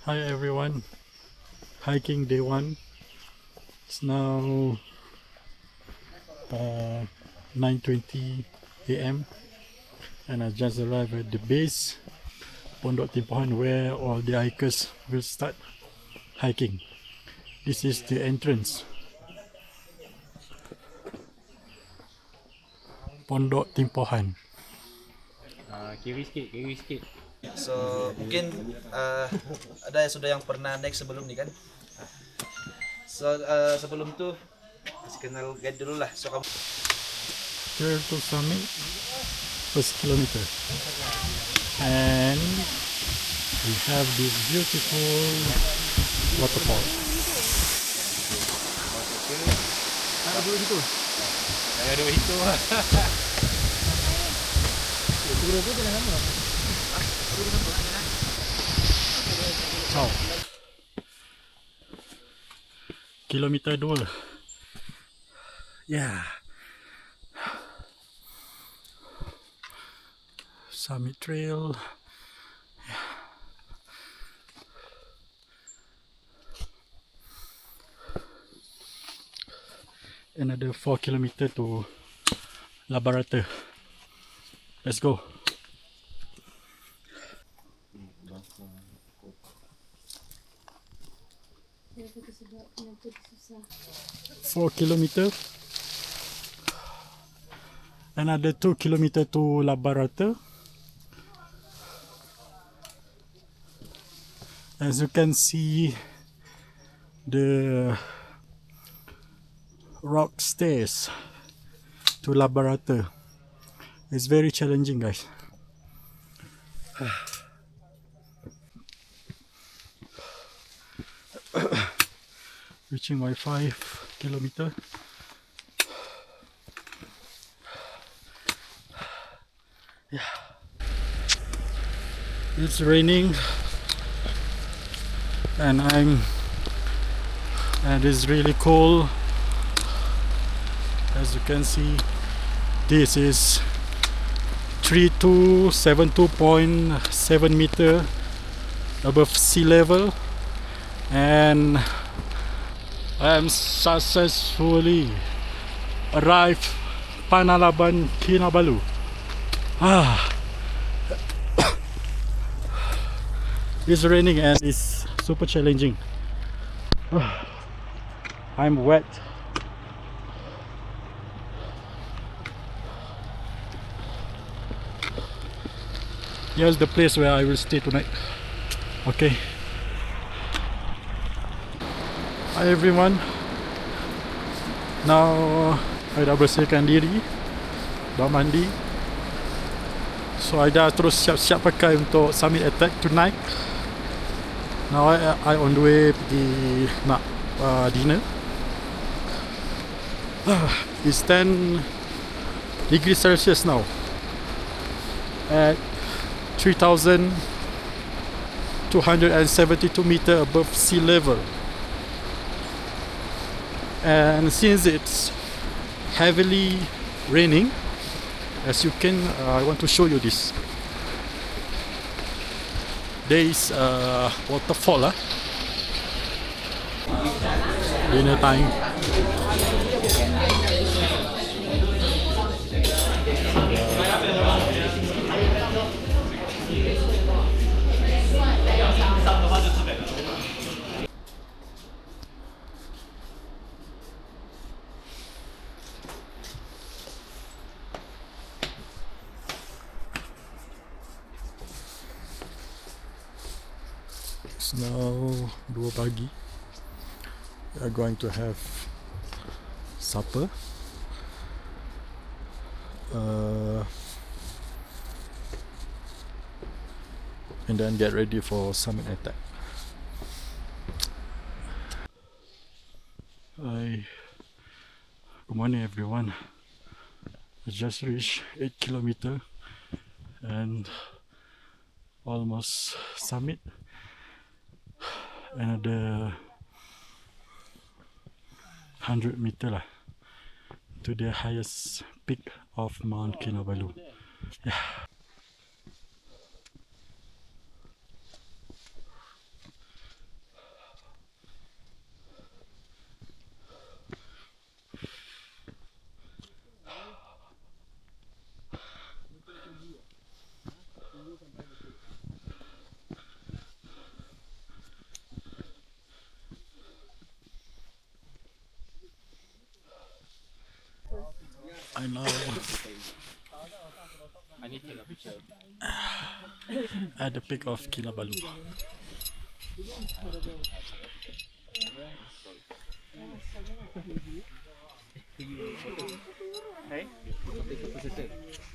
Hi everyone, hiking day 1. It's now 9:20 a.m. and I just arrived at the base Pondok Timpohan where all the hikers will start hiking. This is the entrance. Pondok Timpohan. Kiri sikit. So mungkin ada yang sudah yang pernah naik sebelum ni kan. So sebelum tu kasih kenal guide dulu lah. So kamu Here to summit, first kilometer. And we have this beautiful waterfall. ada dulu gitu. Ada itu. Ciao. Kilometer 2. Yeah. Summit Trail. Another 4 kilometer to Labarata. Let's go. Four kilometer. Another 2 kilometer to Labarata. As you can see, the rock stairs to Labarata is very challenging, guys. Reaching my 5 kilometer. Yeah, it's raining and it's really cold. As you can see, this is 3272.7 meter above sea level, and I am successfully arrived Panalaban Kinabalu. It's raining and it's super challenging. I'm wet. Here's the place where I will stay tonight. Okay. Hi everyone. Now I dah bersihkan diri, dah mandi. So I dah terus siap-siap pakai untuk summit attack tonight. Now I on the way pergi nak dinner. It's 10 degrees Celsius now at 3,272 meter above sea level. And since it's heavily raining, as you can, I want to show you this. There is a waterfall. Dinner time. It's now 2 pagi. We are going to have supper. And then get ready for summit attack. Good morning everyone. I just reached 8 kilometer and almost summit. Another 100 meter lah to the highest peak of Mount Kinabalu. Yeah. I know. I need to take a picture. At the peak of Kinabalu. Hey? Take a photo.